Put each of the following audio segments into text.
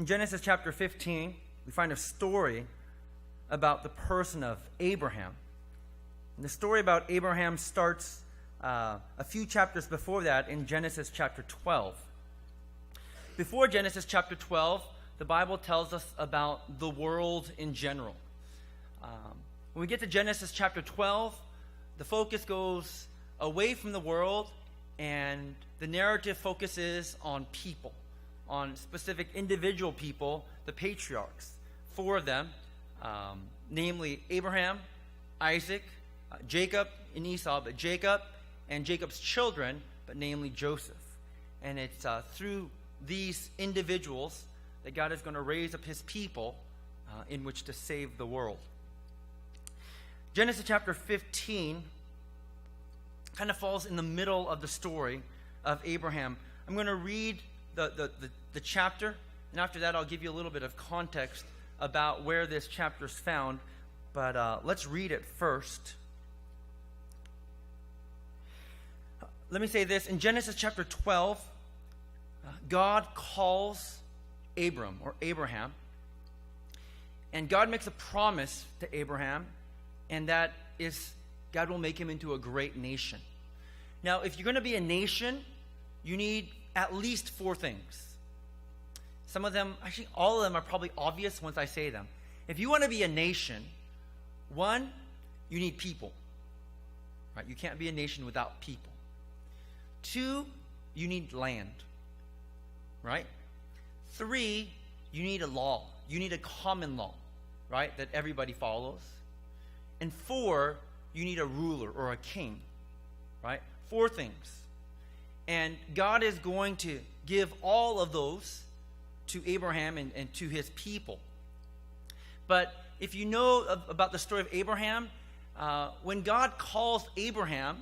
In Genesis chapter 15, we find a story about the person of Abraham. And the story about Abraham starts a few chapters before that in Genesis chapter 12. Before Genesis chapter 12, the Bible tells us about the world in general. When we get to Genesis chapter 12, the focus goes away from the world, and the narrative focuses on people, on specific individual people, the patriarchs. Four of them, namely Abraham, Isaac, Jacob and Esau, but Jacob and Jacob's children, but namely Joseph. And it's through these individuals that God is going to raise up his people in which to save the world. Genesis chapter 15 kind of falls in the middle of the story of Abraham. I'm going to read the chapter, and after that I'll give you a little bit of context about where this chapter is found. But let's read it first. Let me say this. In Genesis chapter 12, God calls Abram, or Abraham, and God makes a promise to Abraham, and that is God will make him into a great nation. Now, if you're going to be a nation, you need at least four things. Some of them, actually all of them are probably obvious once I say them. If you want to be a nation, one, you need people. Right? You can't be a nation without people. Two, you need land. Right? Three, you need a law. You need a common law, right, that everybody follows. And four, you need a ruler or a king, right? Four things. And God is going to give all of those to Abraham and to his people. But if you know about the story of Abraham, when God calls Abraham,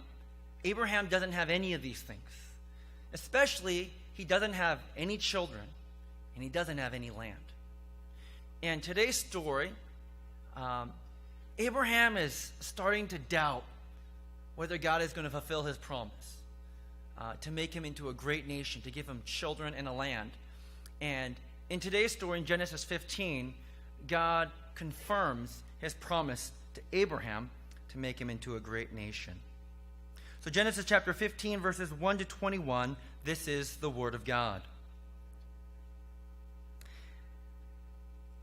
Abraham doesn't have any of these things. Especially, he doesn't have any children, and he doesn't have any land. And today's story, Abraham is starting to doubt whether God is going to fulfill his promise to make him into a great nation, to give him children and a land. And in today's story, in Genesis 15, God confirms his promise to Abraham to make him into a great nation. So Genesis chapter 15, verses 1 to 21, this is the word of God.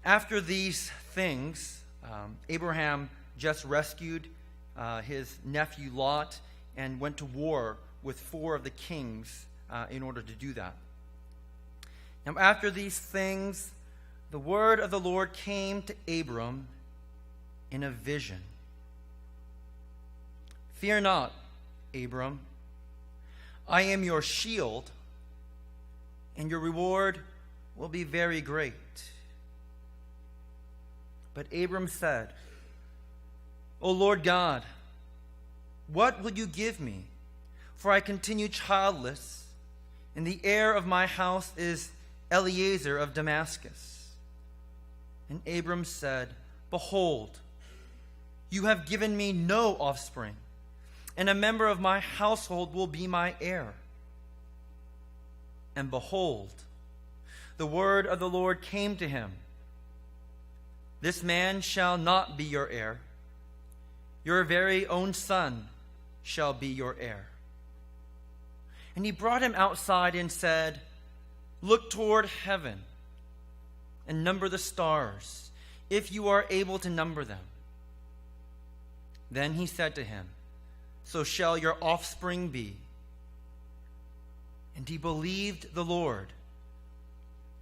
After these things, Abraham just rescued his nephew Lot and went to war with four of the kings in order to do that. Now after these things, the word of the Lord came to Abram in a vision. Fear not, Abram. I am your shield, and your reward will be very great. But Abram said, O Lord God, what will you give me? For I continue childless, and the heir of my house is Eliezer of Damascus. And Abram said, Behold, you have given me no offspring, and a member of my household will be my heir. And behold, the word of the Lord came to him. This man shall not be your heir. Your very own son shall be your heir. And he brought him outside and said, Look toward heaven and number the stars, if you are able to number them. Then he said to him, So shall your offspring be. And he believed the Lord,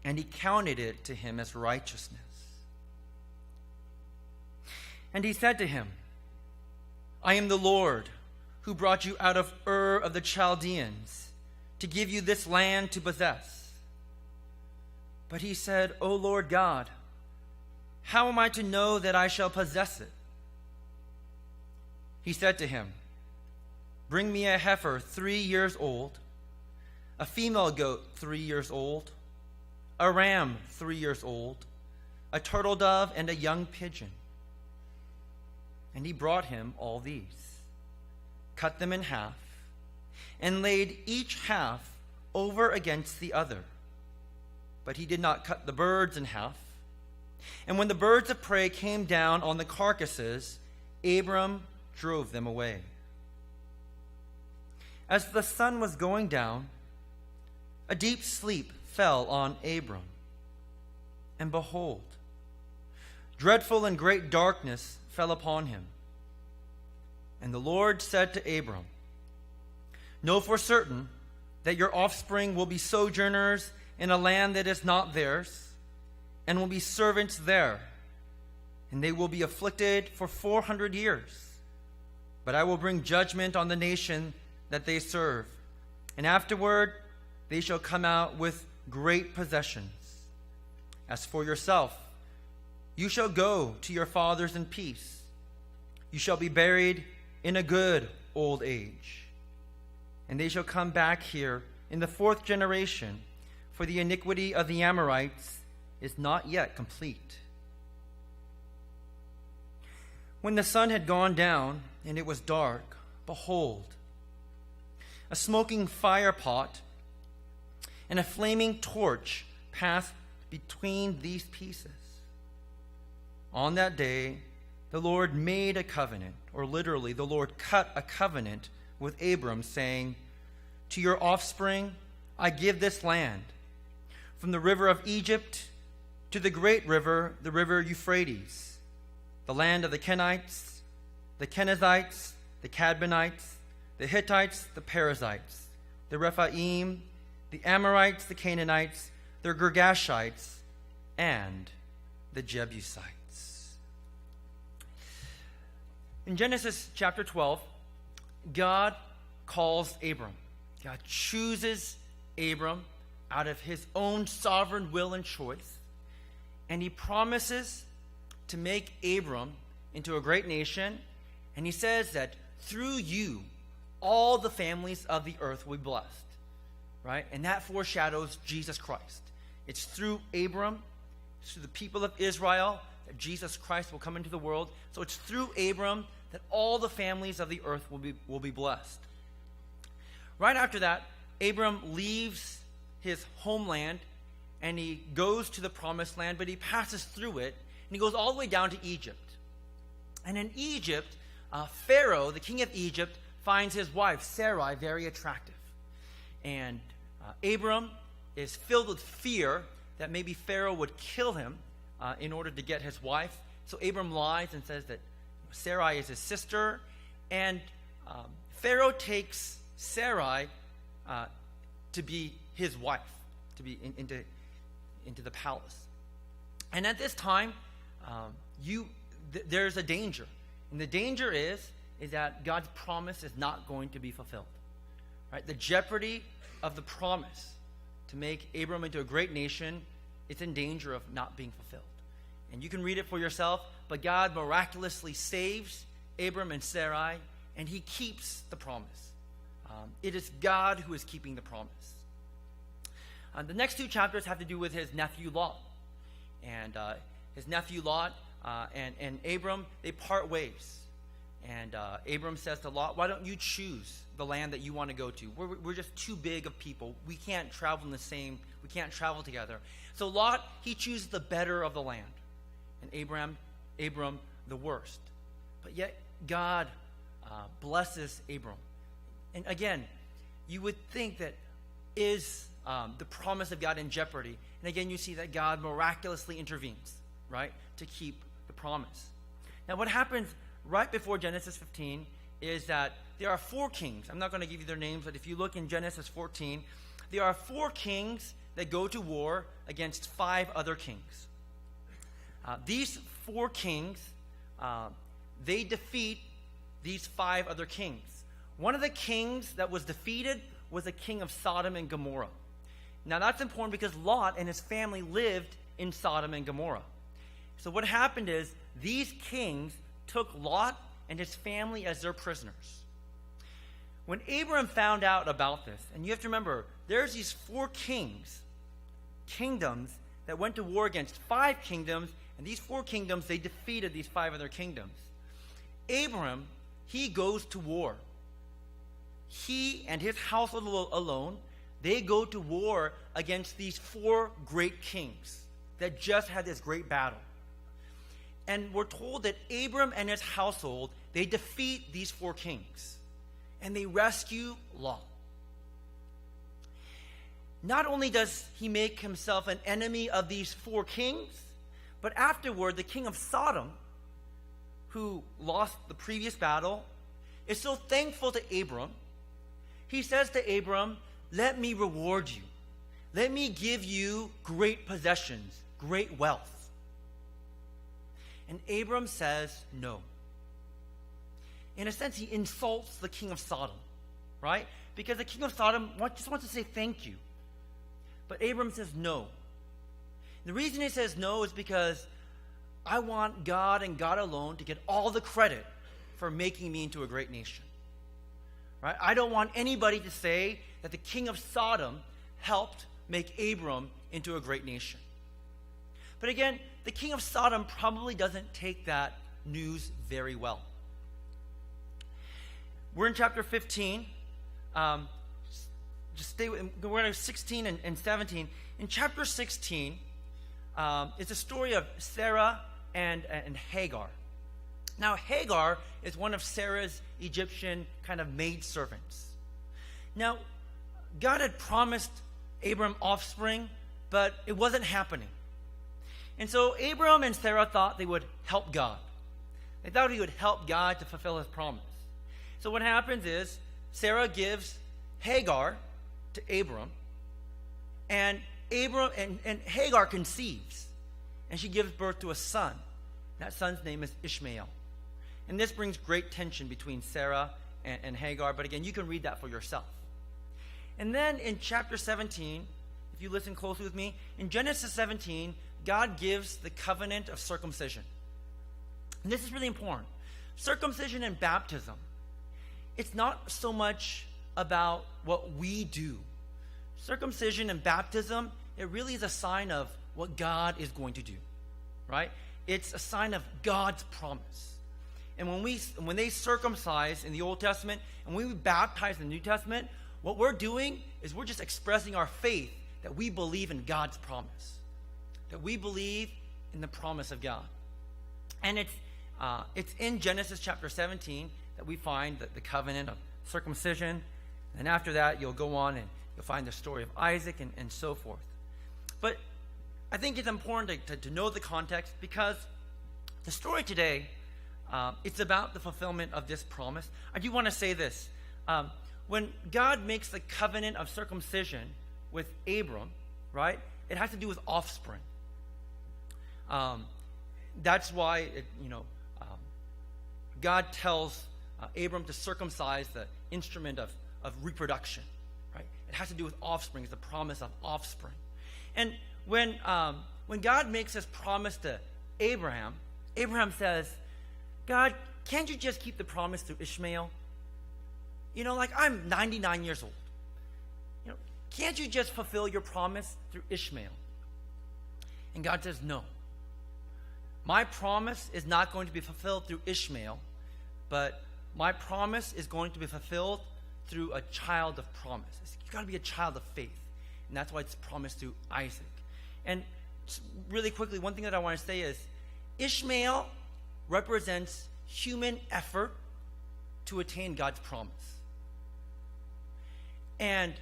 and he counted it to him as righteousness. And he said to him, I am the Lord who brought you out of Ur of the Chaldeans to give you this land to possess. But he said, O Lord God, how am I to know that I shall possess it? He said to him, Bring me a heifer 3 years old, a female goat 3 years old, a ram 3 years old, a turtle dove, and a young pigeon. And he brought him all these, cut them in half, and laid each half over against the other. but he did not cut the birds in half. And when the birds of prey came down on the carcasses, Abram drove them away. As the sun was going down, a deep sleep fell on Abram. And behold, dreadful and great darkness fell upon him. And the Lord said to Abram, know for certain that your offspring will be sojourners in a land that is not theirs, and will be servants there, and they will be afflicted for 400 years. But I will bring judgment on the nation that they serve, and afterward they shall come out with great possessions. As for yourself, you shall go to your fathers in peace. You shall be buried in a good old age. And they shall come back here in the 4th generation, for the iniquity of the Amorites is not yet complete. When the sun had gone down and it was dark, behold, a smoking fire pot and a flaming torch passed between these pieces. On that day, the Lord made a covenant, or literally, the Lord cut a covenant with Abram, saying, to your offspring I give this land, from the river of Egypt to the great river, the river Euphrates, the land of the Kenites, the Kenizzites, the Cadmonites, the Hittites, the Perizzites, the Rephaim, the Amorites, the Canaanites, the Girgashites, and the Jebusites. In Genesis chapter 12, God calls Abram. God chooses Abram out of his own sovereign will and choice, and he promises to make Abram into a great nation, and he says that through you, all the families of the earth will be blessed, right? And that foreshadows Jesus Christ. It's through Abram, it's through the people of Israel, that Jesus Christ will come into the world. So it's through Abram that all the families of the earth will be blessed. Right after that, Abram leaves his homeland and he goes to the promised land, but he passes through it and he goes all the way down to Egypt. And in Egypt, Pharaoh, the king of Egypt, finds his wife Sarai very attractive. And Abram is filled with fear that maybe Pharaoh would kill him in order to get his wife. So Abram lies and says that Sarai is his sister. And Pharaoh takes Sarai to be his wife, to be into the palace. And at this time, there's a danger. And the danger is that God's promise is not going to be fulfilled. Right? The jeopardy of the promise to make Abram into a great nation, it's in danger of not being fulfilled. And you can read it for yourself, but God miraculously saves Abram and Sarai, and he keeps the promise. It is God who is keeping the promise. The next 2 chapters have to do with his nephew Lot. And his nephew Lot and Abram, they part ways. And Abram says to Lot, why don't you choose the land that you want to go to? We're just too big of people. We can't travel we can't travel together. So Lot, he chooses the better of the land. And Abram the worst. But yet God blesses Abram. And again, you would think that is the promise of God in jeopardy. And again, you see that God miraculously intervenes, right, to keep the promise. Now, what happens right before Genesis 15 is that there are 4 kings. I'm not going to give you their names, but if you look in Genesis 14, there are 4 kings that go to war against 5 other kings. These 4 kings, they defeat these 5 other kings. One of the kings that was defeated was the king of Sodom and Gomorrah. Now that's important because Lot and his family lived in Sodom and Gomorrah. So what happened is these kings took Lot and his family as their prisoners. When Abram found out about this, and you have to remember, there's these 4 kingdoms that went to war against 5 kingdoms, and these 4 kingdoms, they defeated these 5 other kingdoms. Abram, he goes to war. He and his household alone, they go to war against these 4 great kings that just had this great battle. And we're told that Abram and his household, they defeat these 4 kings. And they rescue Lot. Not only does he make himself an enemy of these 4 kings, but afterward, the king of Sodom, who lost the previous battle, is so thankful to Abram. He says to Abram, let me reward you. Let me give you great possessions, great wealth. And Abram says no. In a sense, he insults the king of Sodom, right? Because the king of Sodom just wants to say thank you. But Abram says no. The reason he says no is because I want God and God alone to get all the credit for making me into a great nation. Right? I don't want anybody to say that the king of Sodom helped make Abram into a great nation. But again, the king of Sodom probably doesn't take that news very well. We're in chapter 15. Just stay with, we're in 16 and 17. In chapter 16, it's a story of Sarah and Hagar. Now, Hagar is one of Sarah's Egyptian kind of maidservants. Now, God had promised Abram offspring, but it wasn't happening. And so Abram and Sarah thought they would help God. They thought he would help God to fulfill his promise. So what happens is Sarah gives Hagar to Abram, and Hagar conceives, and she gives birth to a son. That son's name is Ishmael. And this brings great tension between Sarah and Hagar, but again, you can read that for yourself. And then in chapter 17, if you listen closely with me, in Genesis 17, God gives the covenant of circumcision. And this is really important. Circumcision and baptism, it's not so much about what we do. Circumcision and baptism, it really is a sign of what God is going to do, right? It's a sign of God's promise. And when they circumcise in the Old Testament, and when we baptize in the New Testament, what we're doing is we're just expressing our faith that we believe in God's promise, that we believe in the promise of God. And it's in Genesis chapter 17 that we find the covenant of circumcision. And after that, you'll go on and you'll find the story of Isaac and so forth. But I think it's important to know the context, because the story today, it's about the fulfillment of this promise. I do want to say this. When God makes the covenant of circumcision with Abram, right, it has to do with offspring. That's why, God tells Abram to circumcise the instrument of reproduction, right? It has to do with offspring. It's the promise of offspring. And when God makes this promise to Abraham, Abraham says, God, can't you just keep the promise through Ishmael? I'm 99 years old. Can't you just fulfill your promise through Ishmael? And God says, no. My promise is not going to be fulfilled through Ishmael, but my promise is going to be fulfilled through a child of promise. You've got to be a child of faith. And that's why it's promised through Isaac. And really quickly, one thing that I want to say is Ishmael represents human effort to attain God's promise. And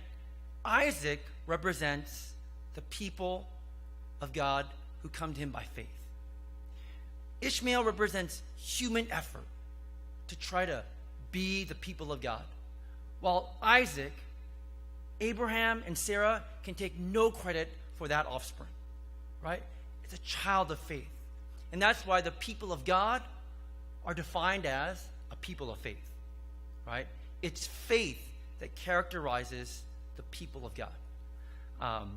Isaac represents the people of God who come to him by faith. Ishmael represents human effort to try to be the people of God. While Isaac, Abraham and Sarah can take no credit for that offspring, right? It's a child of faith. And that's why the people of God are defined as a people of faith, right? It's faith that characterizes the people of God.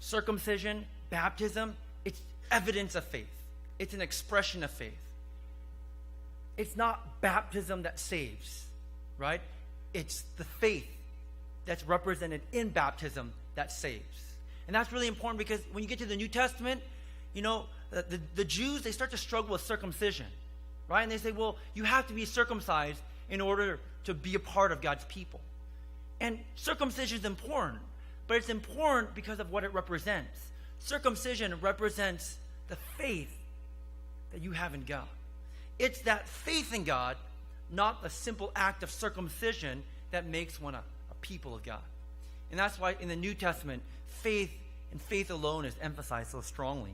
Circumcision, baptism, it's evidence of faith. It's an expression of faith. It's not baptism that saves, right? It's the faith that's represented in baptism that saves. And that's really important, because when you get to the New Testament, the Jews, they start to struggle with circumcision, right? And they say, well, you have to be circumcised in order to be a part of God's people. And circumcision is important, but it's important because of what it represents. Circumcision represents the faith that you have in God. It's that faith in God, not the simple act of circumcision, that makes one a people of God. And that's why in the New Testament, faith and faith alone is emphasized so strongly.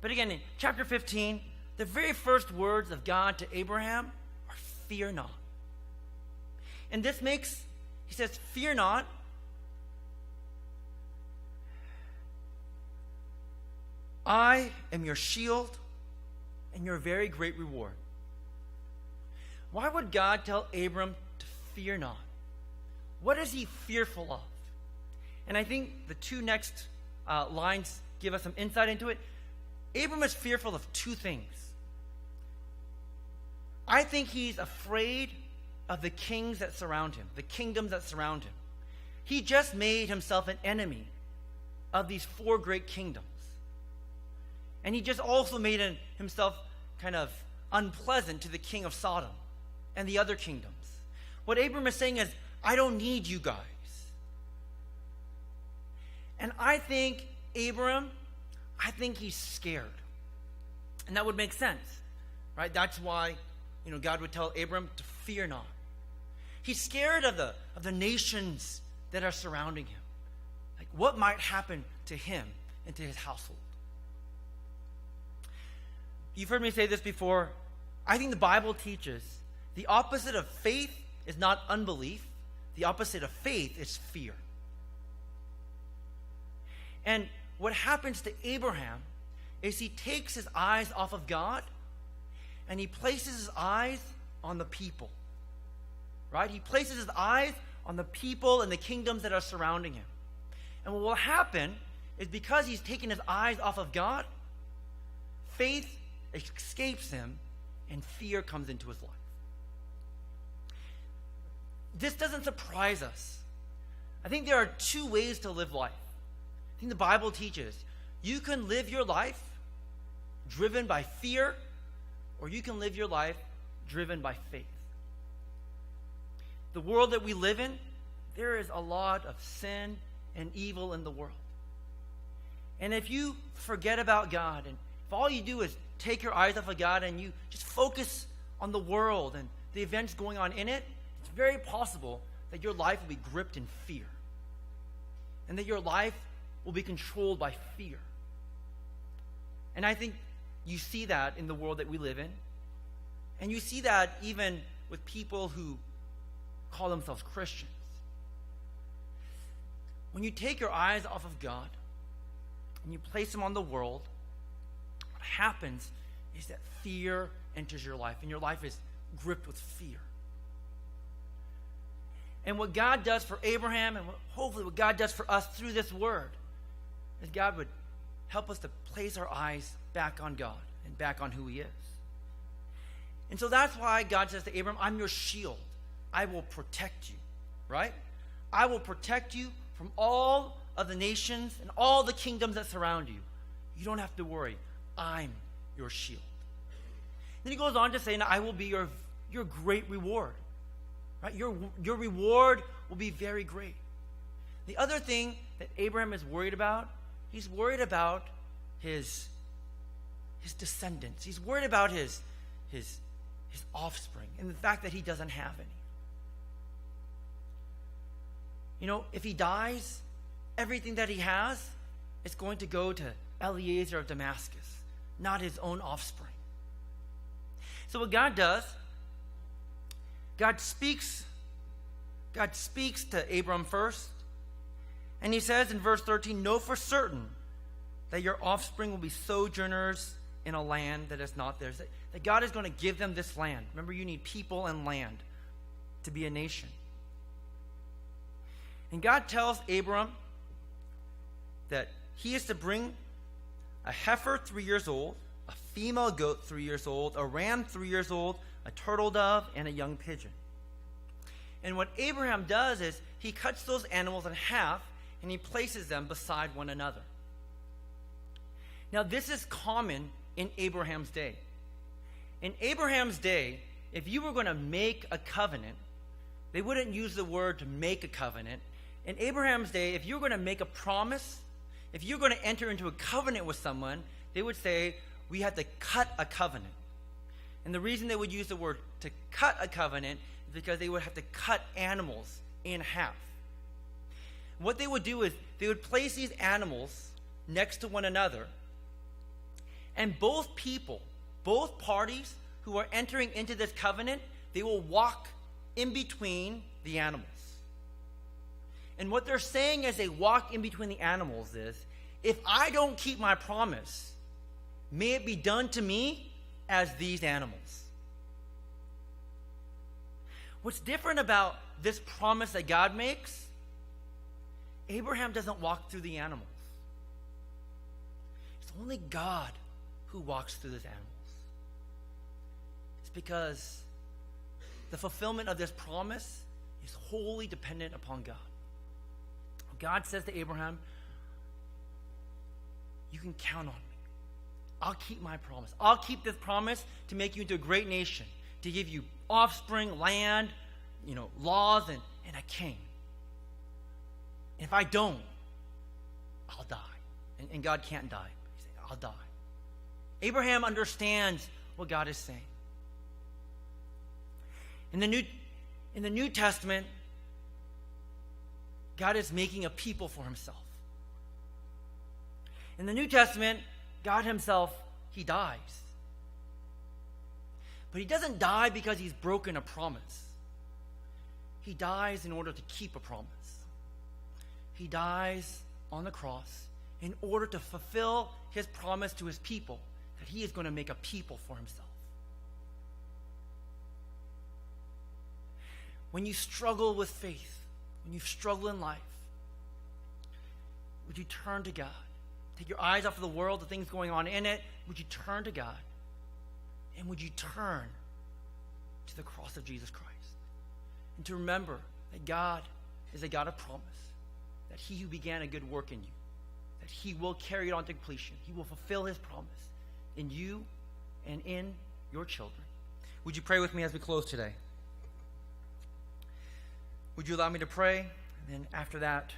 But again, in chapter 15, the very first words of God to Abraham are, fear not. And this makes, he says, fear not. I am your shield and your very great reward. Why would God tell Abram to fear not? What is he fearful of? And I think the two next lines give us some insight into it. Abram is fearful of two things. I think he's afraid of the kings that surround him, the kingdoms that surround him. He just made himself an enemy of these four great kingdoms. And he just also made himself kind of unpleasant to the king of Sodom and the other kingdoms. What Abram is saying is, I don't need you guys. And I think he's scared. And that would make sense, right? That's why, God would tell Abram to fear not. He's scared of the nations that are surrounding him. Like, what might happen to him and to his household? You've heard me say this before. I think the Bible teaches the opposite of faith is not unbelief. The opposite of faith is fear. And what happens to Abraham is he takes his eyes off of God and he places his eyes on the people. Right? He places his eyes on the people and the kingdoms that are surrounding him. And what will happen is because he's taken his eyes off of God, faith escapes him and fear comes into his life. This doesn't surprise us. I think there are two ways to live life. I think the Bible teaches you can live your life driven by fear, or you can live your life driven by faith. The world that we live in, there is a lot of sin and evil in the world. And if you forget about God, and if all you do is take your eyes off of God and you just focus on the world and the events going on in it, it's very possible that your life will be gripped in fear. And that your life will be controlled by fear. And I think you see that in the world that we live in. And you see that even with people who call themselves Christians. When you take your eyes off of God and you place them on the world, what happens is that fear enters your life, and your life is gripped with fear. And what God does for Abraham, and hopefully what God does for us through this word, is God would help us to place our eyes back on God and back on who he is. And so that's why God says to Abram, I'm your shield. I will protect you, right? I will protect you from all of the nations and all the kingdoms that surround you. You don't have to worry. I'm your shield. Then he goes on to say, now I will be your great reward. Right? Your reward will be very great. The other thing that Abraham is worried about, he's worried about his descendants. He's worried about his offspring and the fact that he doesn't have any. If he dies, everything that he has is going to go to Eliezer of Damascus, not his own offspring. So what God does, God speaks to Abram first, and he says in verse 13, know for certain that your offspring will be sojourners in a land that is not theirs. That God is going to give them this land. Remember, you need people and land to be a nation. And God tells Abram that he is to bring a heifer 3 years old, a female goat 3 years old, a ram 3 years old, a turtle dove, and a young pigeon. And what Abraham does is he cuts those animals in half and he places them beside one another. Now, this is common in Abraham's day. In Abraham's day, if you were going to make a covenant, They wouldn't use the word to make a covenant. In Abraham's day, if you're going to make a promise, if you're going to enter into a covenant with someone, they would say, we have to cut a covenant. And the reason they would use the word to cut a covenant is because they would have to cut animals in half. What they would do is they would place these animals next to one another, and both people, both parties who are entering into this covenant, they will walk in between the animals. And what they're saying as they walk in between the animals is, if I don't keep my promise, may it be done to me as these animals. What's different about this promise that God makes, Abraham doesn't walk through the animals. It's only God who walks through these animals. It's because the fulfillment of this promise is wholly dependent upon God. God says to Abraham, you can count on me. I'll keep my promise. I'll keep this promise to make you into a great nation, to give you offspring, land, laws, and a king. And if I don't, I'll die. And God can't die. He said, I'll die. Abraham understands what God is saying. In the New Testament, God is making a people for himself. In the New Testament, God himself, he dies. But he doesn't die because he's broken a promise. He dies in order to keep a promise. He dies on the cross in order to fulfill his promise to his people that he is going to make a people for himself. When you struggle with faith, when you struggle in life, would you turn to God? Take your eyes off of the world, the things going on in it. Would you turn to God? And would you turn to the cross of Jesus Christ? And to remember that God is a God of promise, that he who began a good work in you, that he will carry it on to completion. He will fulfill his promise in you and in your children. Would you pray with me as we close today? Would you allow me to pray? And then after that,